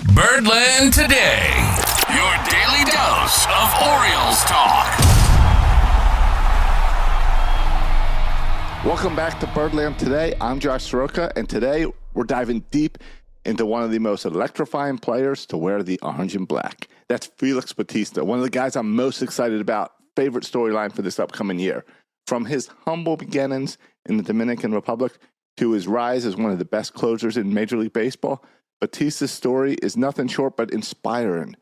Birdland Today, your daily dose of Orioles talk. Welcome back to Birdland Today. I'm Josh Soroka, and today we're diving deep into one of the most electrifying players to wear the orange and black. That's Felix Bautista, one of the guys I'm most excited about. Favorite storyline for this upcoming year. From his humble beginnings in the Dominican Republic to his rise as one of the best closers in Major League Baseball, Bautista's story is nothing short but inspiring.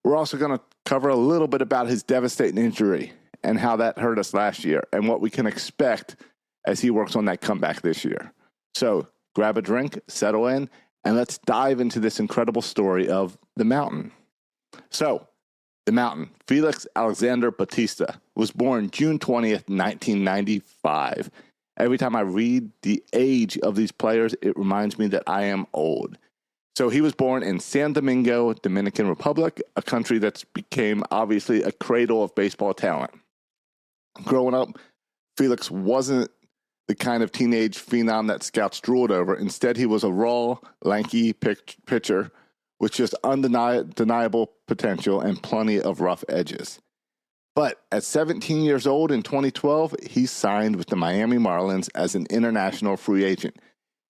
We're also going to cover a little bit about his devastating injury and how that hurt us last year and what we can expect as he works on that comeback this year. So grab a drink, settle in, and let's dive into this incredible story of the Mountain. So, the Mountain, Felix Alexander Bautista, was born June 20th, 1995. Every time I read the age of these players, it reminds me that I am old. So he was born in San Domingo, Dominican Republic, a country that's became obviously a cradle of baseball talent. Growing up, Felix wasn't the kind of teenage phenom that scouts drooled over. Instead, he was a raw, lanky pitcher with just undeniable potential and plenty of rough edges. But at 17 years old in 2012, he signed with the Miami Marlins as an international free agent.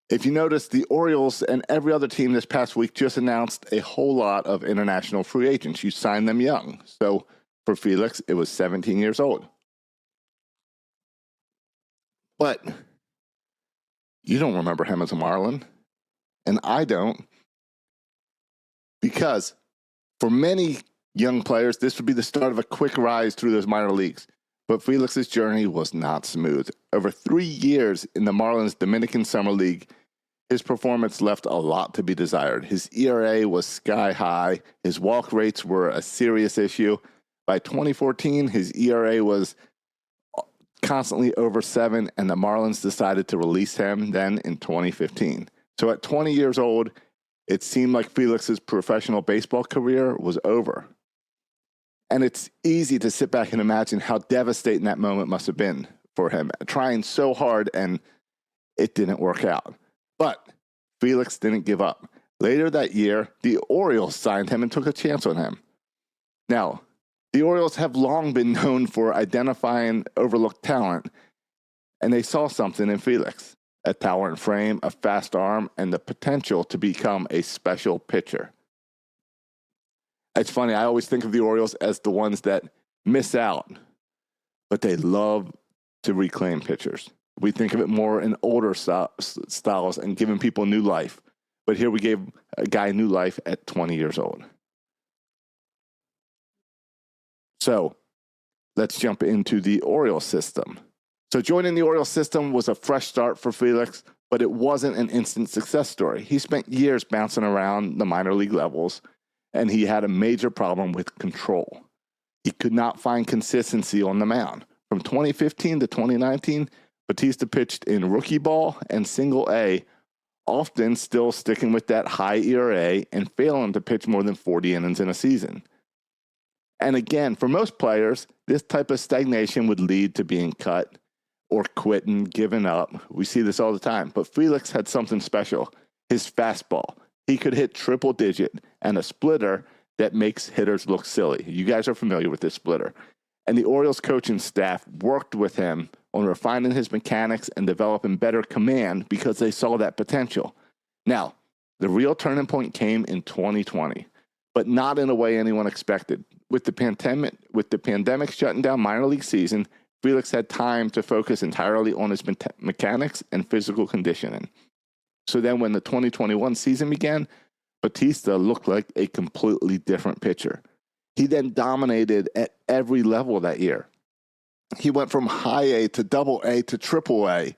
If you notice, the Orioles and every other team this past week just announced a whole lot of international free agents. You signed them young. So for Felix, it was 17 years old. But you don't remember him as a Marlin, and I don't, because for many young players, this would be the start of a quick rise through those minor leagues. But Felix's journey was not smooth. Over 3 years in the Marlins Dominican Summer League, his performance left a lot to be desired. His ERA was sky high. His walk rates were a serious issue. By 2014, his ERA was constantly over 7, and the Marlins decided to release him then in 2015. So at 20 years old, it seemed like Felix's professional baseball career was over. And it's easy to sit back and imagine how devastating that moment must have been for him, trying so hard and it didn't work out. But Felix didn't give up. Later that year, the Orioles signed him and took a chance on him. Now, the Orioles have long been known for identifying overlooked talent, and they saw something in Felix, a towering frame, a fast arm, and the potential to become a special pitcher. It's funny, I always think of the Orioles as the ones that miss out, but they love to reclaim pitchers. We think of it more in older styles and giving people new life. But here we gave a guy new life at 20 years old. So let's jump into the Orioles system. So joining the Orioles system was a fresh start for Felix, but it wasn't an instant success story. He spent years bouncing around the minor league levels, and he had a major problem with control. He could not find consistency on the mound. From 2015 to 2019, Bautista pitched in rookie ball and single A, often still sticking with that high ERA and failing to pitch more than 40 innings in a season. And again, for most players, this type of stagnation would lead to being cut or quitting, giving up. We see this all the time. But Felix had something special. His fastball. He could hit triple digit and a splitter that makes hitters look silly. You guys are familiar with this splitter. And the Orioles coaching staff worked with him on refining his mechanics and developing better command because they saw that potential. Now, the real turning point came in 2020, but not in a way anyone expected. With the pandemic shutting down minor league season, Felix had time to focus entirely on his mechanics and physical conditioning. So then when the 2021 season began, Bautista looked like a completely different pitcher. He then dominated at every level that year. He went from high A to double A to triple A,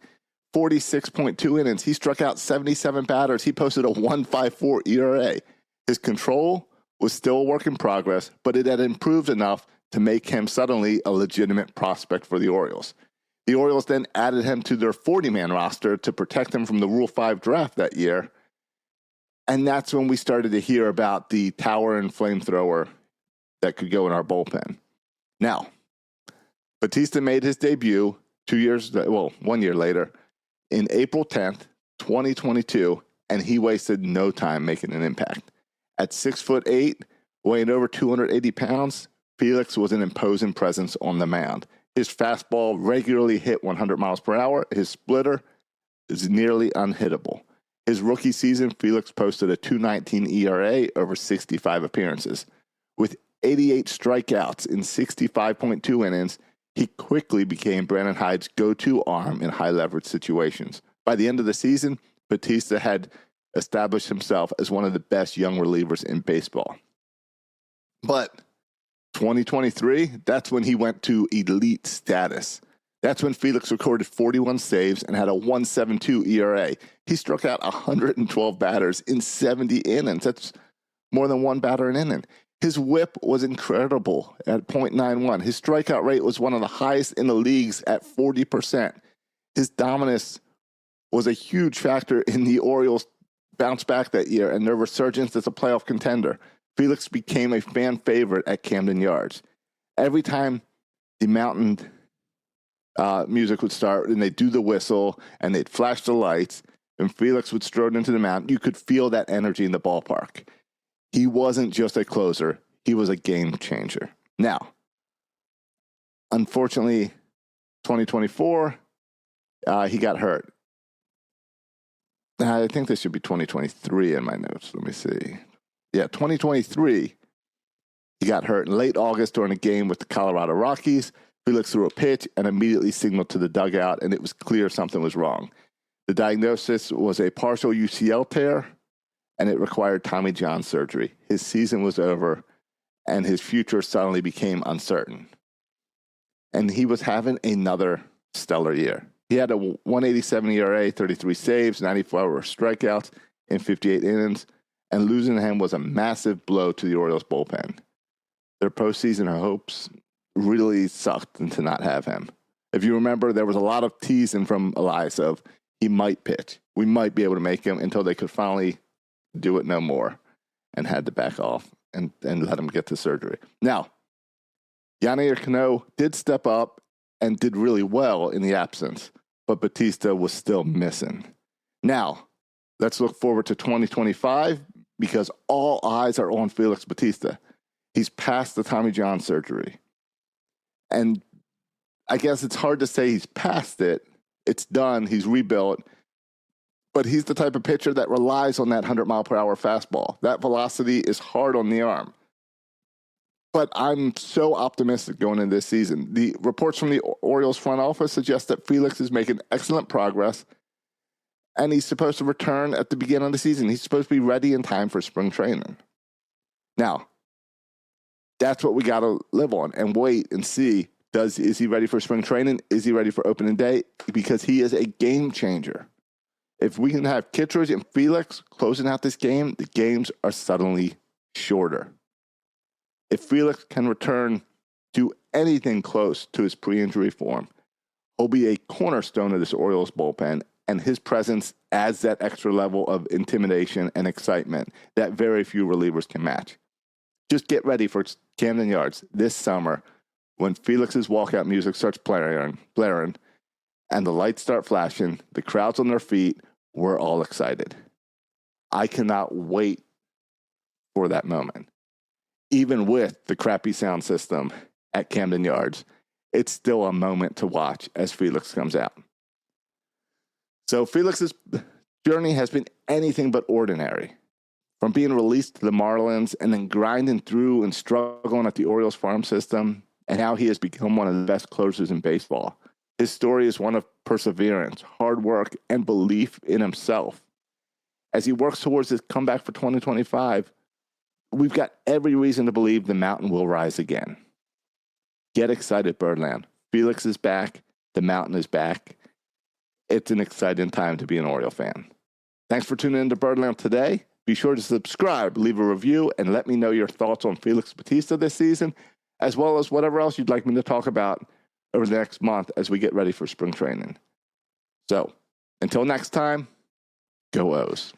46.2 innings. He struck out 77 batters. He posted a 1.54 ERA. His control was still a work in progress, but it had improved enough to make him suddenly a legitimate prospect for the Orioles. The Orioles then added him to their 40-man roster to protect him from the Rule 5 draft that year. And that's when we started to hear about the tower and flamethrower that could go in our bullpen. Now, Bautista made his debut 1 year later, in April 10th, 2022, and he wasted no time making an impact. At 6'8", weighing over 280 pounds, Felix was an imposing presence on the mound. His fastball regularly hit 100 miles per hour. His splitter is nearly unhittable. His rookie season, Felix posted a 2.19 ERA over 65 appearances. With 88 strikeouts in 65.2 innings, he quickly became Brandon Hyde's go-to arm in high-leverage situations. By the end of the season, Bautista had established himself as one of the best young relievers in baseball. But 2023, that's when he went to elite status. That's when Felix recorded 41 saves and had a 1.72 ERA. He struck out 112 batters in 70 innings. That's more than one batter an inning. His whip was incredible at .91. His strikeout rate was one of the highest in the leagues at 40%. His dominance was a huge factor in the Orioles' bounce back that year and their resurgence as a playoff contender. Felix became a fan favorite at Camden Yards. Every time the Mountain music would start and they'd do the whistle and they'd flash the lights and Felix would strode into the mound, you could feel that energy in the ballpark. He wasn't just a closer. He was a game changer. Now, unfortunately, 2024, he got hurt. I think this should be 2023 in my notes. Let me see. Yeah, 2023, he got hurt in late August during a game with the Colorado Rockies. Felix threw a pitch and immediately signaled to the dugout, and it was clear something was wrong. The diagnosis was a partial UCL tear, and it required Tommy John surgery. His season was over, and his future suddenly became uncertain. And he was having another stellar year. He had a 187 ERA, 33 saves, 94 strikeouts in 58 innings, and losing him was a massive blow to the Orioles bullpen. Their postseason hopes really sucked to not have him. If you remember, there was a lot of teasing from Elias of he might pitch. We might be able to make him until they could finally do it no more and had to back off and let him get to surgery. Now, Yanier Cano did step up and did really well in the absence, but Bautista was still missing. Now, let's look forward to 2025 because all eyes are on Felix Bautista. He's past the Tommy John surgery. And I guess it's hard to say he's past it. It's done. He's rebuilt. But he's the type of pitcher that relies on that 100-mile-per-hour fastball. That velocity is hard on the arm. But I'm so optimistic going into this season. The reports from the Orioles front office suggest that Felix is making excellent progress, and he's supposed to return at the beginning of the season. He's supposed to be ready in time for spring training. Now, that's what we got to live on and wait and see. Is he ready for spring training? Is he ready for opening day? Because he is a game changer. If we can have Kittredge and Felix closing out this game, the games are suddenly shorter. If Felix can return to anything close to his pre-injury form, he'll be a cornerstone of this Orioles bullpen, and his presence adds that extra level of intimidation and excitement that very few relievers can match. Just get ready for Camden Yards this summer when Felix's walkout music starts blaring, and the lights start flashing, the crowd's on their feet, we're all excited. I cannot wait for that moment. Even with the crappy sound system at Camden Yards, it's still a moment to watch as Felix comes out. So Felix's journey has been anything but ordinary. From being released to the Marlins and then grinding through and struggling at the Orioles farm system, and how he has become one of the best closers in baseball. His story is one of perseverance, hard work, and belief in himself. As he works towards his comeback for 2025, we've got every reason to believe the mountain will rise again. Get excited, Birdland. Felix is back. The mountain is back. It's an exciting time to be an Oriole fan. Thanks for tuning in to Birdland today. Be sure to subscribe, leave a review, and let me know your thoughts on Felix Bautista this season, as well as whatever else you'd like me to talk about over the next month as we get ready for spring training. So, until next time, go O's.